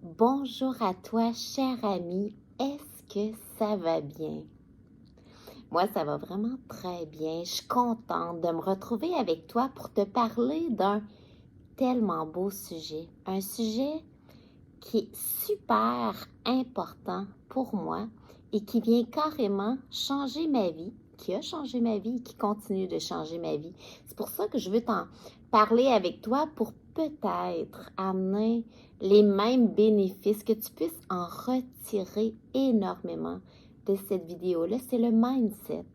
Bonjour à toi, cher ami. Est-ce que ça va bien? Moi, ça va vraiment très bien. Je suis contente de me retrouver avec toi pour te parler d'un tellement beau sujet. Un sujet qui est super important pour moi et qui vient carrément changer ma vie, qui a changé ma vie et qui continue de changer ma vie. C'est pour ça que je veux t'en parler avec toi pour peut-être amener les mêmes bénéfices, que tu puisses en retirer énormément de cette vidéo-là. C'est le mindset,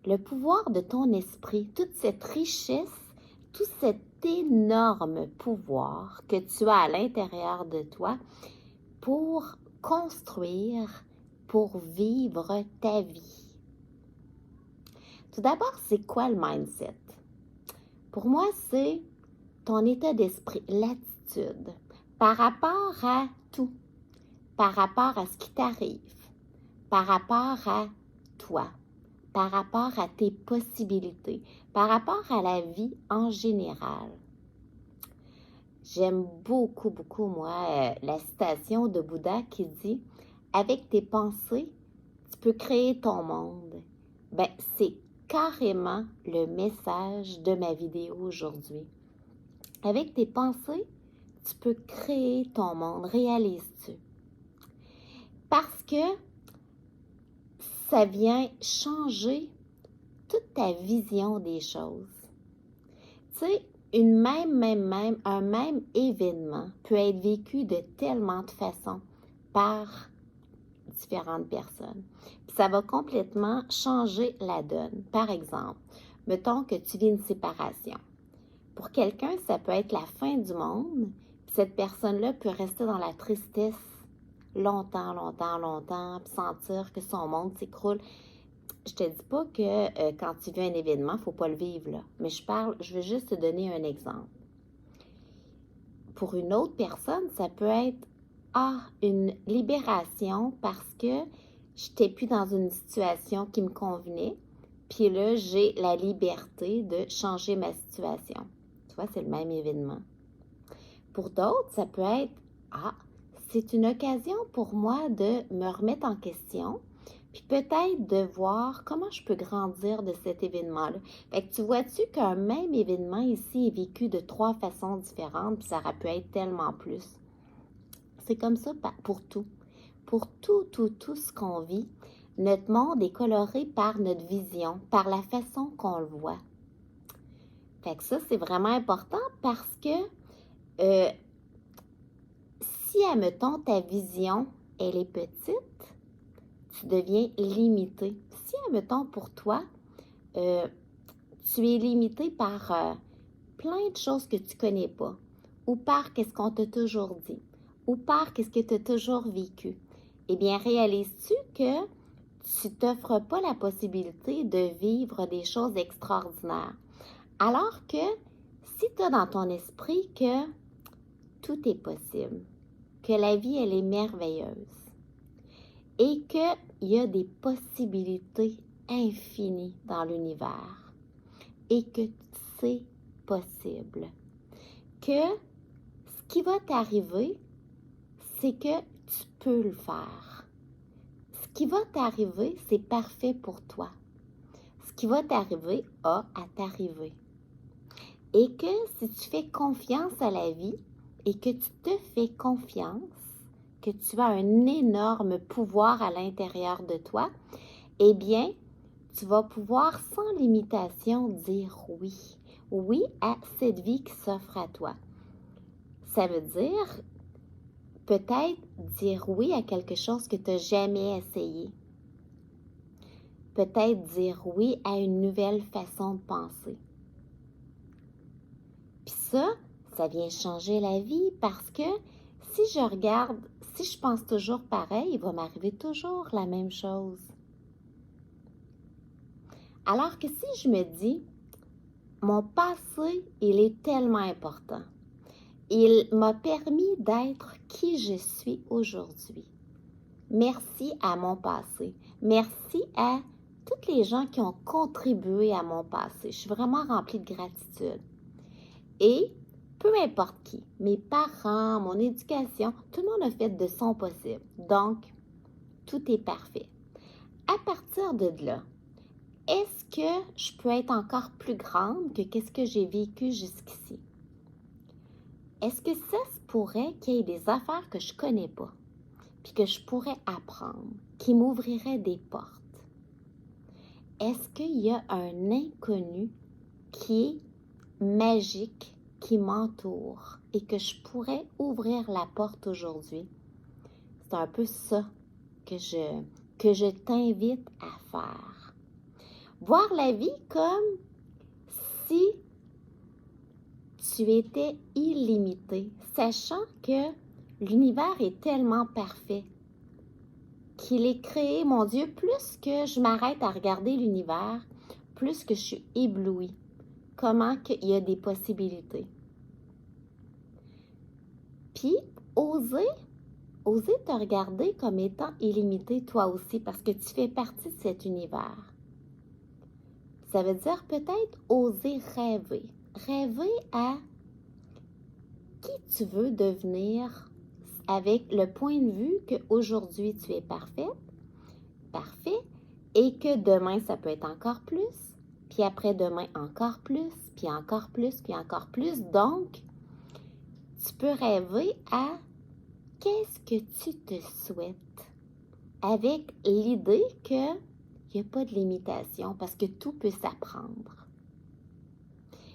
le pouvoir de ton esprit, toute cette richesse, tout cet énorme pouvoir que tu as à l'intérieur de toi pour construire, pour vivre ta vie. Tout d'abord, c'est quoi le mindset? Pour moi, c'est ton état d'esprit, l'attitude par rapport à tout, par rapport à ce qui t'arrive, par rapport à toi, par rapport à tes possibilités, par rapport à la vie en général. J'aime beaucoup, beaucoup, moi, la citation de Bouddha qui dit « Avec tes pensées, tu peux créer ton monde. » Ben, c'est carrément le message de ma vidéo aujourd'hui. Avec tes pensées, tu peux créer ton monde. Réalises-tu? Parce que ça vient changer toute ta vision des choses. Tu sais, un même événement peut être vécu de tellement de façons par différentes personnes. Puis ça va complètement changer la donne. Par exemple, mettons que tu vis une séparation. Pour quelqu'un, ça peut être la fin du monde. Puis cette personne-là peut rester dans la tristesse longtemps, longtemps, longtemps, puis sentir que son monde s'écroule. Je te dis pas que quand tu vis un événement, il ne faut pas le vivre là. Mais je veux juste te donner un exemple. Pour une autre personne, ça peut être une libération parce que je n'étais plus dans une situation qui me convenait. Puis là, j'ai la liberté de changer ma situation. Tu vois, c'est le même événement. Pour d'autres, ça peut être c'est une occasion pour moi de me remettre en question. Puis peut-être de voir comment je peux grandir de cet événement-là. Fait que tu vois-tu qu'un même événement ici est vécu de 3 façons différentes, puis ça aurait pu être tellement plus. C'est comme ça pour tout. Pour tout ce qu'on vit, notre monde est coloré par notre vision, par la façon qu'on le voit. Fait que ça, c'est vraiment important parce que si, admettons, ta vision, elle est petite, tu deviens limité. Si, admettons, pour toi, tu es limité par plein de choses que tu ne connais pas, ou par qu'est-ce qu'on t'a toujours dit, ou par qu'est-ce que tu as toujours vécu, eh bien, réalises-tu que tu ne t'offres pas la possibilité de vivre des choses extraordinaires? Alors que si tu as dans ton esprit que tout est possible, que la vie, elle est merveilleuse, et qu'il y a des possibilités infinies dans l'univers et que c'est possible. Que ce qui va t'arriver, c'est que tu peux le faire. Ce qui va t'arriver, c'est parfait pour toi. Ce qui va t'arriver a à t'arriver. Et que si tu fais confiance à la vie et que tu te fais confiance, que tu as un énorme pouvoir à l'intérieur de toi, eh bien, tu vas pouvoir sans limitation dire oui. Oui à cette vie qui s'offre à toi. Ça veut dire peut-être dire oui à quelque chose que tu n'as jamais essayé. Peut-être dire oui à une nouvelle façon de penser. Puis ça vient changer la vie parce que si je pense toujours pareil, il va m'arriver toujours la même chose. Alors que si je me dis, mon passé, il est tellement important. Il m'a permis d'être qui je suis aujourd'hui. Merci à mon passé. Merci à toutes les gens qui ont contribué à mon passé. Je suis vraiment remplie de gratitude. Et peu importe qui, mes parents, mon éducation, tout le monde a fait de son possible. Donc, tout est parfait. À partir de là, est-ce que je peux être encore plus grande que qu'est-ce que j'ai vécu jusqu'ici? Est-ce que ça se pourrait qu'il y ait des affaires que je connais pas, puis que je pourrais apprendre, qui m'ouvriraient des portes? Est-ce qu'il y a un inconnu qui est magique, qui m'entoure et que je pourrais ouvrir la porte aujourd'hui? C'est un peu ça que je t'invite à faire. Voir la vie comme si tu étais illimité, sachant que l'univers est tellement parfait qu'il est créé, mon Dieu, plus que je m'arrête à regarder l'univers, plus que je suis éblouie. Comment qu'il y a des possibilités. Puis, oser te regarder comme étant illimité toi aussi, parce que tu fais partie de cet univers. Ça veut dire peut-être oser rêver. Rêver à qui tu veux devenir avec le point de vue qu'aujourd'hui tu es parfait, et que demain ça peut être encore plus, puis après-demain encore plus, puis encore plus, puis encore plus. Donc, tu peux rêver à qu'est-ce que tu te souhaites avec l'idée qu'il n'y a pas de limitation parce que tout peut s'apprendre.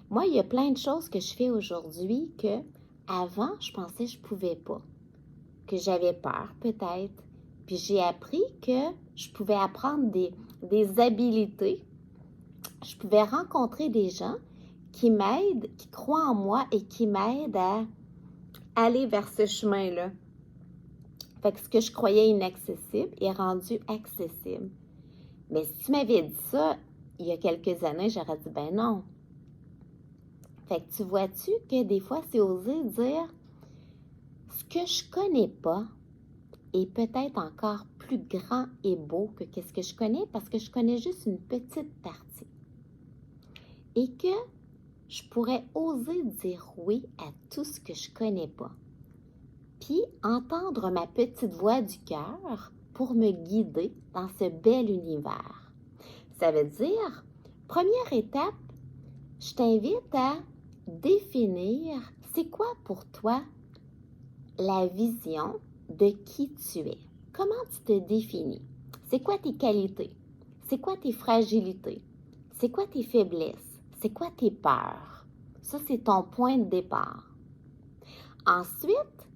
Moi, il y a plein de choses que je fais aujourd'hui que avant, je pensais que je ne pouvais pas, que j'avais peur peut-être. Puis j'ai appris que je pouvais apprendre des habiletés. Je pouvais rencontrer des gens qui m'aident, qui croient en moi et qui m'aident à aller vers ce chemin-là. Fait que ce que je croyais inaccessible est rendu accessible. Mais si tu m'avais dit ça il y a quelques années, j'aurais dit ben non. Fait que tu vois-tu que des fois, c'est oser dire ce que je connais pas est peut-être encore plus grand et beau que qu'est-ce que je connais parce que je connais juste une petite partie. Et que je pourrais oser dire oui à tout ce que je connais pas. Puis entendre ma petite voix du cœur pour me guider dans ce bel univers. Ça veut dire, première étape, je t'invite à définir c'est quoi pour toi la vision de qui tu es. Comment tu te définis? C'est quoi tes qualités? C'est quoi tes fragilités? C'est quoi tes faiblesses? C'est quoi tes peurs? Ça, c'est ton point de départ. Ensuite,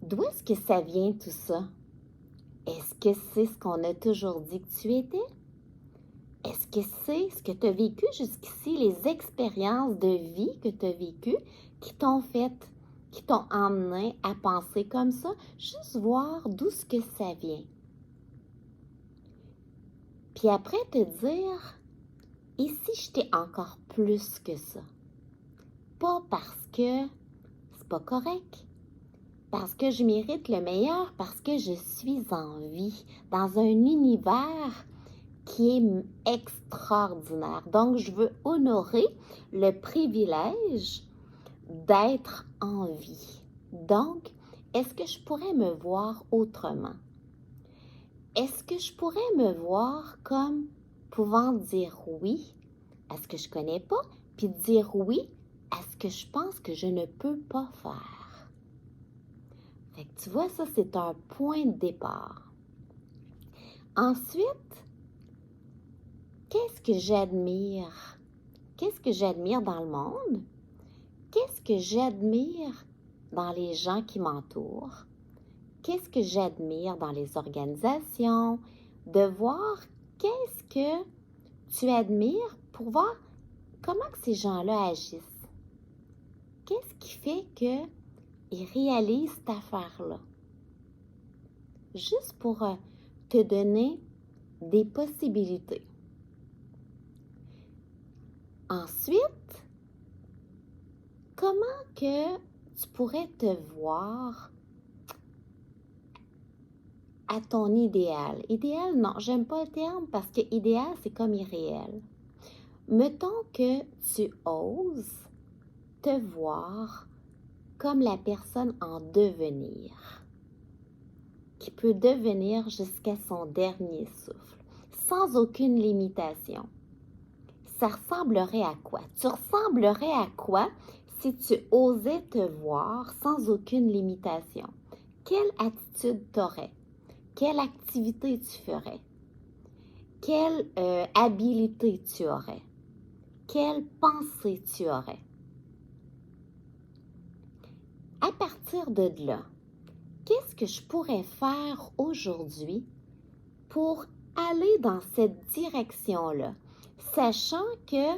d'où est-ce que ça vient tout ça? Est-ce que c'est ce qu'on a toujours dit que tu étais? Est-ce que c'est ce que tu as vécu jusqu'ici, les expériences de vie que tu as vécues qui t'ont emmené à penser comme ça? Juste voir d'où ce que ça vient. Puis après te dire, et si j'étais encore plus que ça? Pas parce que c'est pas correct, parce que je mérite le meilleur, parce que je suis en vie, dans un univers qui est extraordinaire. Donc, je veux honorer le privilège d'être en vie. Donc, est-ce que je pourrais me voir autrement? Est-ce que je pourrais me voir comme pouvant dire oui à ce que je connais pas, puis dire oui à ce que je pense que je ne peux pas faire? Fait que tu vois, ça, c'est un point de départ. Ensuite, qu'est-ce que j'admire? Qu'est-ce que j'admire dans le monde? Qu'est-ce que j'admire dans les gens qui m'entourent? Qu'est-ce que j'admire dans les organisations? De voir qu'est-ce que tu admires pour voir comment que ces gens-là agissent. Qu'est-ce qui fait qu'ils réalisent cette affaire-là? Juste pour te donner des possibilités. Ensuite, comment que tu pourrais te voir à ton idéal? Idéal, non, j'aime pas le terme parce que idéal, c'est comme irréel. Mettons que tu oses te voir comme la personne en devenir, qui peut devenir jusqu'à son dernier souffle, sans aucune limitation. Ça ressemblerait à quoi? Tu ressemblerais à quoi si tu osais te voir sans aucune limitation? Quelle attitude t'aurais? Quelle activité tu ferais? Quelle habilité tu aurais? Quelle pensée tu aurais? À partir de là, qu'est-ce que je pourrais faire aujourd'hui pour aller dans cette direction-là, sachant que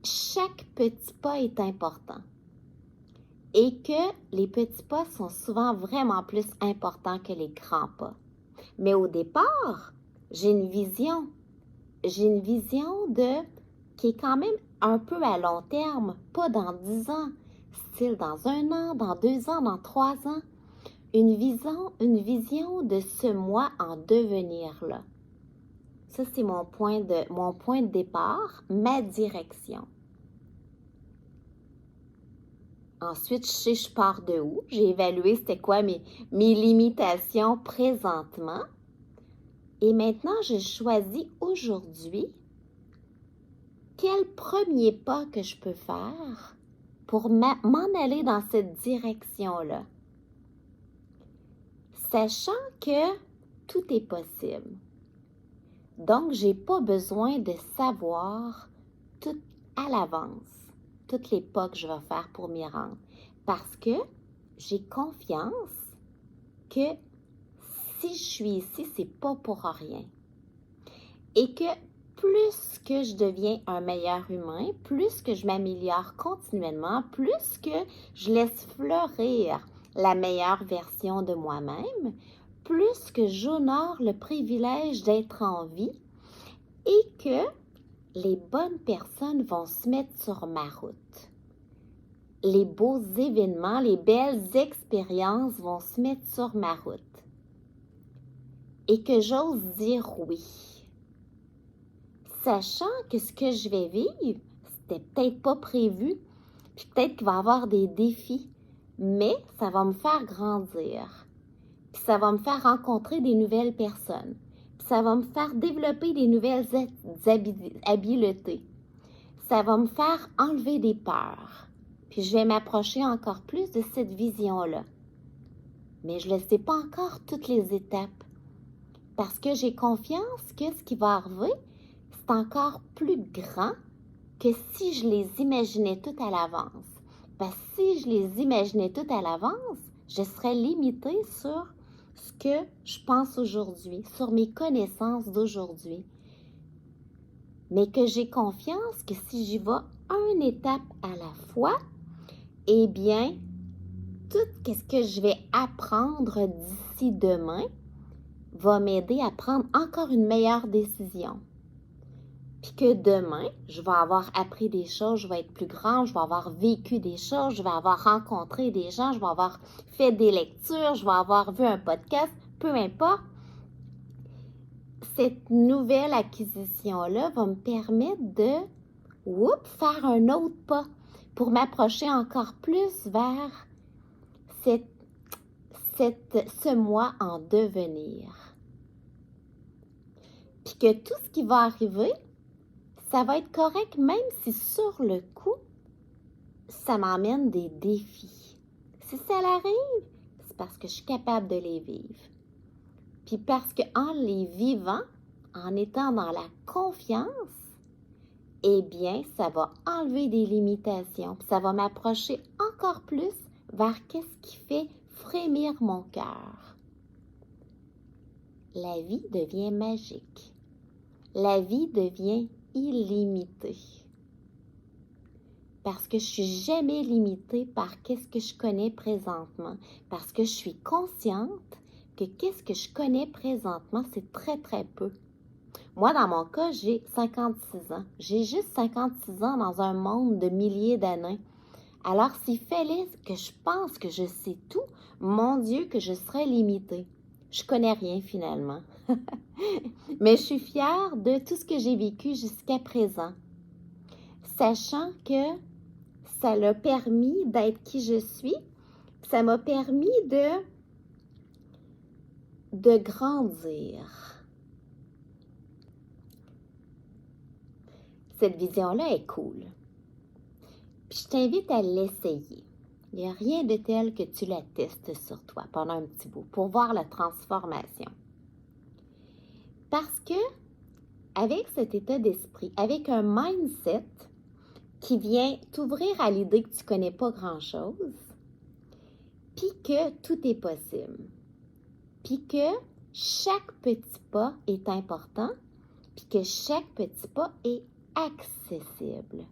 chaque petit pas est important et que les petits pas sont souvent vraiment plus importants que les grands pas. Mais au départ, j'ai une vision. J'ai une vision qui est quand même un peu à long terme, pas dans 10 ans, style dans 1 an, dans 2 ans, dans 3 ans. Une vision de ce moi en devenir-là. Ça, c'est mon point de départ, ma direction. Ensuite, je sais je pars de où. J'ai évalué c'était quoi mes limitations présentement. Et maintenant, je choisis aujourd'hui quel premier pas que je peux faire pour m'en aller dans cette direction-là. Sachant que tout est possible. Donc, je n'ai pas besoin de savoir tout à l'avance, tous les pas que je vais faire pour m'y rendre. Parce que j'ai confiance que si je suis ici, c'est pas pour rien. Et que plus que je deviens un meilleur humain, plus que je m'améliore continuellement, plus que je laisse fleurir la meilleure version de moi-même, plus que j'honore le privilège d'être en vie et que les bonnes personnes vont se mettre sur ma route. Les beaux événements, les belles expériences vont se mettre sur ma route. Et que j'ose dire oui. Sachant que ce que je vais vivre, c'était peut-être pas prévu, puis peut-être qu'il va y avoir des défis, mais ça va me faire grandir. Puis ça va me faire rencontrer des nouvelles personnes. Puis ça va me faire développer des nouvelles habiletés. Ça va me faire enlever des peurs. Puis je vais m'approcher encore plus de cette vision-là. Mais je ne sais pas encore toutes les étapes. Parce que j'ai confiance que ce qui va arriver, c'est encore plus grand que si je les imaginais toutes à l'avance. Parce que si je les imaginais toutes à l'avance, je serais limitée sur ce que je pense aujourd'hui, sur mes connaissances d'aujourd'hui. Mais que j'ai confiance que si j'y vais une étape à la fois, eh bien, tout ce que je vais apprendre d'ici demain va m'aider à prendre encore une meilleure décision. Puis que demain, je vais avoir appris des choses, je vais être plus grande, je vais avoir vécu des choses, je vais avoir rencontré des gens, je vais avoir fait des lectures, je vais avoir vu un podcast, peu importe. Cette nouvelle acquisition-là va me permettre de faire un autre pas pour m'approcher encore plus vers ce moi en devenir. Puis que tout ce qui va arriver, ça va être correct, même si sur le coup, ça m'emmène des défis. Si ça arrive, c'est parce que je suis capable de les vivre. Puis parce qu'en les vivant, en étant dans la confiance, eh bien, ça va enlever des limitations. Puis ça va m'approcher encore plus vers qu'est-ce qui fait frémir mon cœur. La vie devient magique. La vie devient illimitée. Parce que je suis jamais limitée par qu'est-ce que je connais présentement. Parce que je suis consciente que qu'est-ce que je connais présentement, c'est très, très peu. Moi, dans mon cas, j'ai 56 ans. J'ai juste 56 ans dans un monde de milliers d'années. Alors, s'il fallait que je pense que je sais tout, mon Dieu, que je serais limitée. Je connais rien finalement. Mais je suis fière de tout ce que j'ai vécu jusqu'à présent. Sachant que ça l'a permis d'être qui je suis. Ça m'a permis de grandir. Cette vision-là est cool. Puis je t'invite à l'essayer. Il n'y a rien de tel que tu la testes sur toi pendant un petit bout pour voir la transformation. Parce que avec cet état d'esprit, avec un mindset qui vient t'ouvrir à l'idée que tu ne connais pas grand-chose, puis que tout est possible, puis que chaque petit pas est important, puis que chaque petit pas est accessible.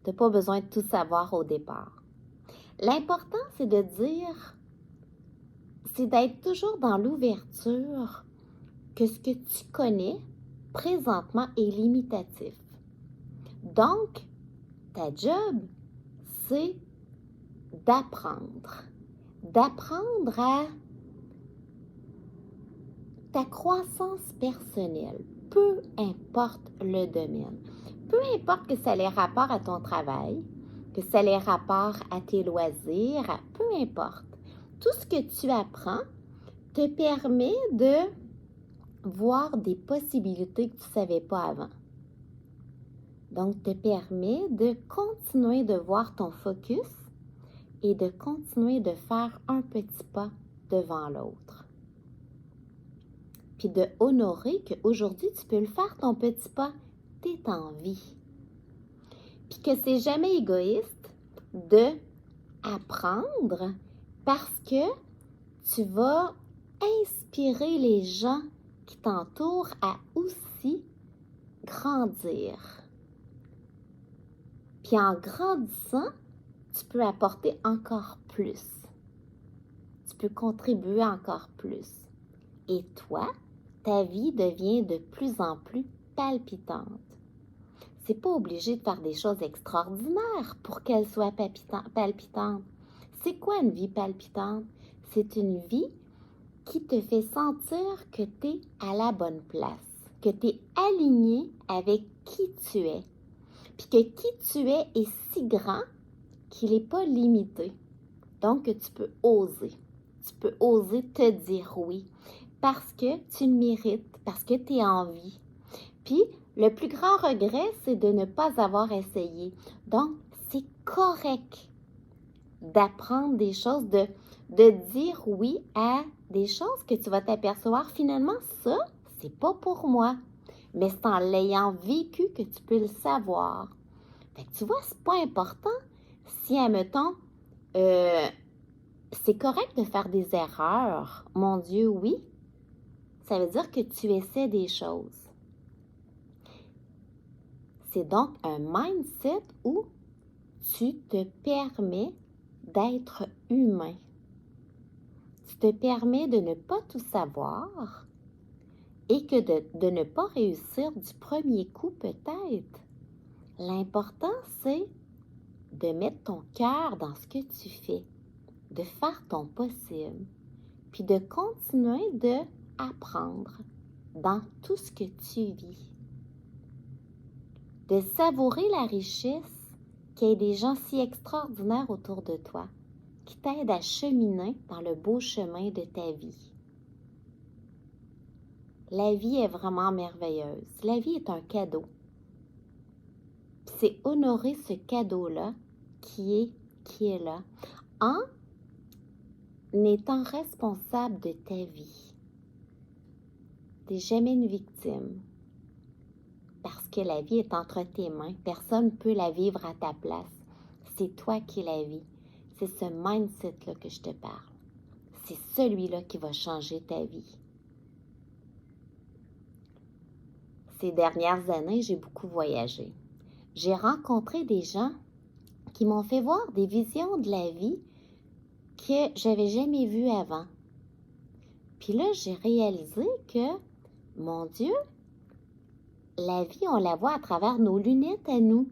Tu n'as pas besoin de tout savoir au départ. L'important, c'est de dire, c'est d'être toujours dans l'ouverture que ce que tu connais présentement est limitatif. Donc, ta job, c'est d'apprendre. D'apprendre à ta croissance personnelle, peu importe le domaine. Peu importe que ça ait rapport à ton travail, que ça ait rapport à tes loisirs, peu importe. Tout ce que tu apprends te permet de voir des possibilités que tu ne savais pas avant. Donc, te permet de continuer de voir ton focus et de continuer de faire un petit pas devant l'autre. Puis de honorer qu'aujourd'hui, tu peux le faire ton petit pas, tu es en vie. Puis que c'est jamais égoïste de apprendre parce que tu vas inspirer les gens qui t'entourent à aussi grandir. Puis en grandissant, tu peux apporter encore plus. Tu peux contribuer encore plus. Et toi, ta vie devient de plus en plus palpitante. C'est pas obligé de faire des choses extraordinaires pour qu'elle soit palpitante. C'est quoi une vie palpitante? C'est une vie qui te fait sentir que tu es à la bonne place, que tu es aligné avec qui tu es, puis que qui tu es est si grand qu'il n'est pas limité. Donc, tu peux oser. Tu peux oser te dire oui parce que tu le mérites, parce que tu es en vie. Puis, le plus grand regret, c'est de ne pas avoir essayé. Donc, c'est correct d'apprendre des choses, de dire oui à des choses que tu vas t'apercevoir. Finalement, ça, c'est pas pour moi. Mais c'est en l'ayant vécu que tu peux le savoir. Fait que tu vois, c'est pas important si, admettons, c'est correct de faire des erreurs. Mon Dieu, oui. Ça veut dire que tu essaies des choses. C'est donc un mindset où tu te permets d'être humain. Tu te permets de ne pas tout savoir et que de ne pas réussir du premier coup peut-être. L'important, c'est de mettre ton cœur dans ce que tu fais, de faire ton possible, puis de continuer d'apprendre dans tout ce que tu vis. De savourer la richesse qu'il y ait des gens si extraordinaires autour de toi qui t'aident à cheminer dans le beau chemin de ta vie. La vie est vraiment merveilleuse. La vie est un cadeau. C'est honorer ce cadeau-là qui est là en étant responsable de ta vie. Tu n'es jamais une victime. Parce que la vie est entre tes mains. Personne ne peut la vivre à ta place. C'est toi qui la vis. C'est ce mindset-là que je te parle. C'est celui-là qui va changer ta vie. Ces dernières années, j'ai beaucoup voyagé. J'ai rencontré des gens qui m'ont fait voir des visions de la vie que j'avais jamais vues avant. Puis là, j'ai réalisé que, mon Dieu, la vie, on la voit à travers nos lunettes à nous,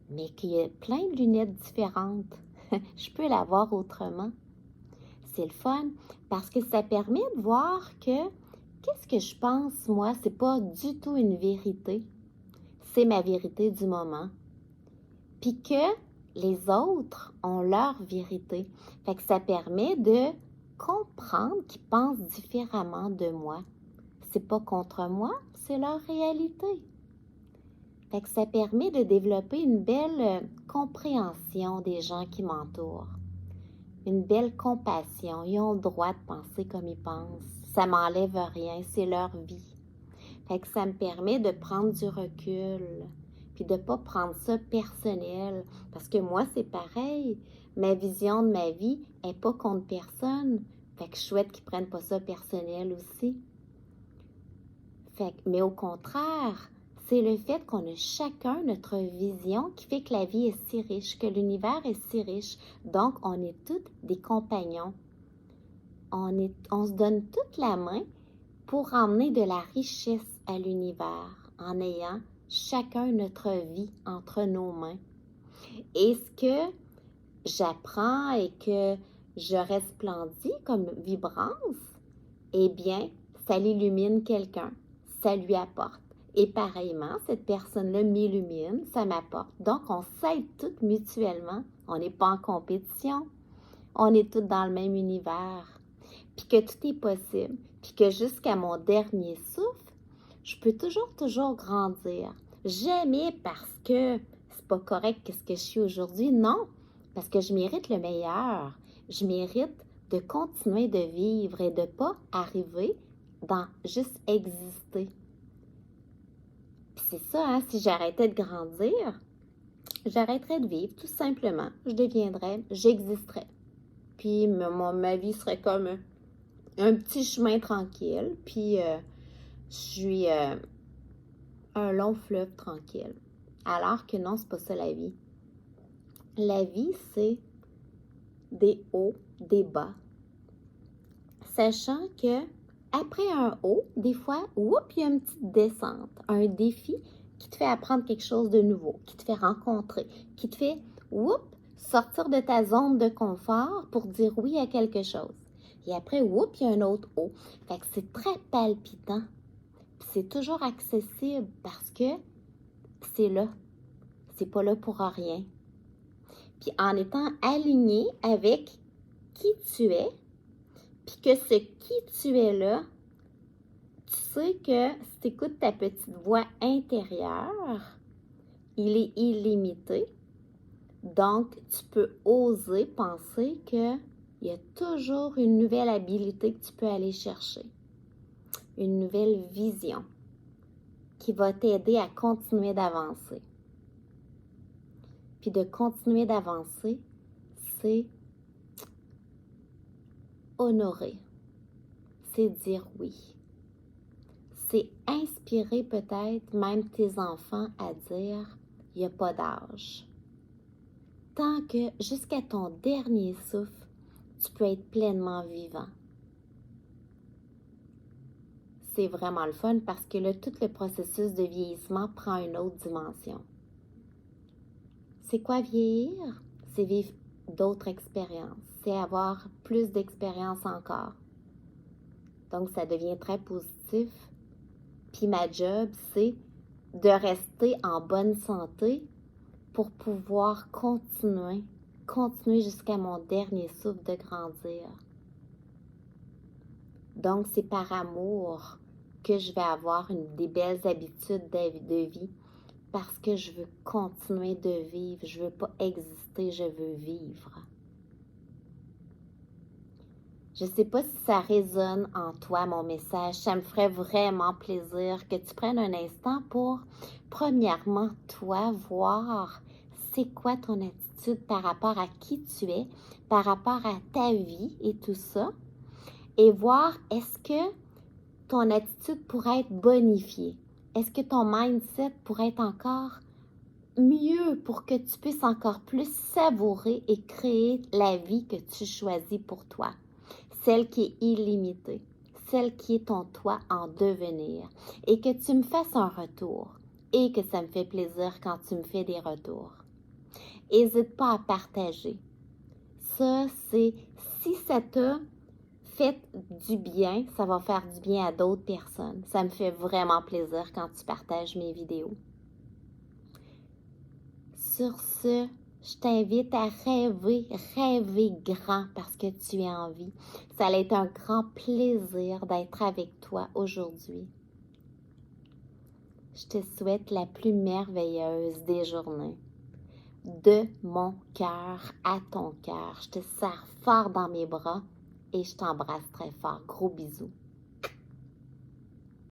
mais qu'il y a plein de lunettes différentes. Je peux la voir autrement. C'est le fun parce que ça permet de voir que qu'est-ce que je pense, moi, c'est pas du tout une vérité. C'est ma vérité du moment. Puis que les autres ont leur vérité. Fait que ça permet de comprendre qu'ils pensent différemment de moi. C'est pas contre moi, c'est leur réalité. Fait que ça permet de développer une belle compréhension des gens qui m'entourent. Une belle compassion. Ils ont le droit de penser comme ils pensent. Ça m'enlève rien, c'est leur vie. Fait que ça me permet de prendre du recul, puis de ne pas prendre ça personnel. Parce que moi, c'est pareil. Ma vision de ma vie n'est pas contre personne. Fait que je souhaite qu'ils ne prennent pas ça personnel aussi. Mais au contraire, c'est le fait qu'on a chacun notre vision qui fait que la vie est si riche, que l'univers est si riche. Donc, on est tous des compagnons. On se donne toute la main pour emmener de la richesse à l'univers en ayant chacun notre vie entre nos mains. Et ce que j'apprends et que je resplendis comme vibrance, eh bien, ça l'illumine quelqu'un, ça lui apporte. Et pareillement, cette personne-là m'illumine, ça m'apporte. Donc, on s'aide toutes mutuellement. On n'est pas en compétition. On est toutes dans le même univers. Puis que tout est possible. Puis que jusqu'à mon dernier souffle, je peux toujours grandir. Jamais parce que c'est pas correct qu'est-ce que je suis aujourd'hui. Non, parce que je mérite le meilleur. Je mérite de continuer de vivre et de ne pas arriver dans juste exister. Puis c'est ça, hein, si j'arrêtais de grandir, j'arrêterais de vivre, tout simplement. J'existerais. Puis ma vie serait comme un petit chemin tranquille, puis je suis un long fleuve tranquille. Alors que non, c'est pas ça la vie. La vie, c'est des hauts, des bas. Sachant que après un haut, des fois, il y a une petite descente, un défi qui te fait apprendre quelque chose de nouveau, qui te fait rencontrer, qui te fait, sortir de ta zone de confort pour dire oui à quelque chose. Et après, il y a un autre haut. Fait que c'est très palpitant. Puis c'est toujours accessible parce que c'est là. C'est pas là pour rien. Puis en étant aligné avec qui tu es, puis que ce qui tu es là, tu sais que si tu écoutes ta petite voix intérieure, il est illimité. Donc, tu peux oser penser qu'il y a toujours une nouvelle habilité que tu peux aller chercher. Une nouvelle vision qui va t'aider à continuer d'avancer. Puis de continuer d'avancer, c'est honorer. C'est dire oui. C'est inspirer peut-être même tes enfants à dire il n'y a pas d'âge. Tant que jusqu'à ton dernier souffle, tu peux être pleinement vivant. C'est vraiment le fun parce que là, tout le processus de vieillissement prend une autre dimension. C'est quoi vieillir? C'est vivre d'autres expériences. C'est avoir plus d'expériences encore. Donc, ça devient très positif. Puis ma job, c'est de rester en bonne santé pour pouvoir continuer jusqu'à mon dernier souffle de grandir. Donc, c'est par amour que je vais avoir des belles habitudes de vie parce que je veux continuer de vivre. Je ne veux pas exister, je veux vivre. Je ne sais pas si ça résonne en toi, mon message. Ça me ferait vraiment plaisir que tu prennes un instant pour, premièrement, toi, voir c'est quoi ton attitude par rapport à qui tu es, par rapport à ta vie et tout ça, et voir est-ce que ton attitude pourrait être bonifiée. Est-ce que ton mindset pourrait être encore mieux pour que tu puisses encore plus savourer et créer la vie que tu choisis pour toi? Celle qui est illimitée, celle qui est ton toi en devenir, et que tu me fasses un retour, et que ça me fait plaisir quand tu me fais des retours. N'hésite pas à partager. Ça, c'est, si ça t'a fait du bien, ça va faire du bien à d'autres personnes. Ça me fait vraiment plaisir quand tu partages mes vidéos. Sur ce, Je t'invite à rêver, rêver grand parce que tu es en vie. Ça allait être un grand plaisir d'être avec toi aujourd'hui. Je te souhaite la plus merveilleuse des journées. De mon cœur à ton cœur, je te serre fort dans mes bras et je t'embrasse très fort. Gros bisous.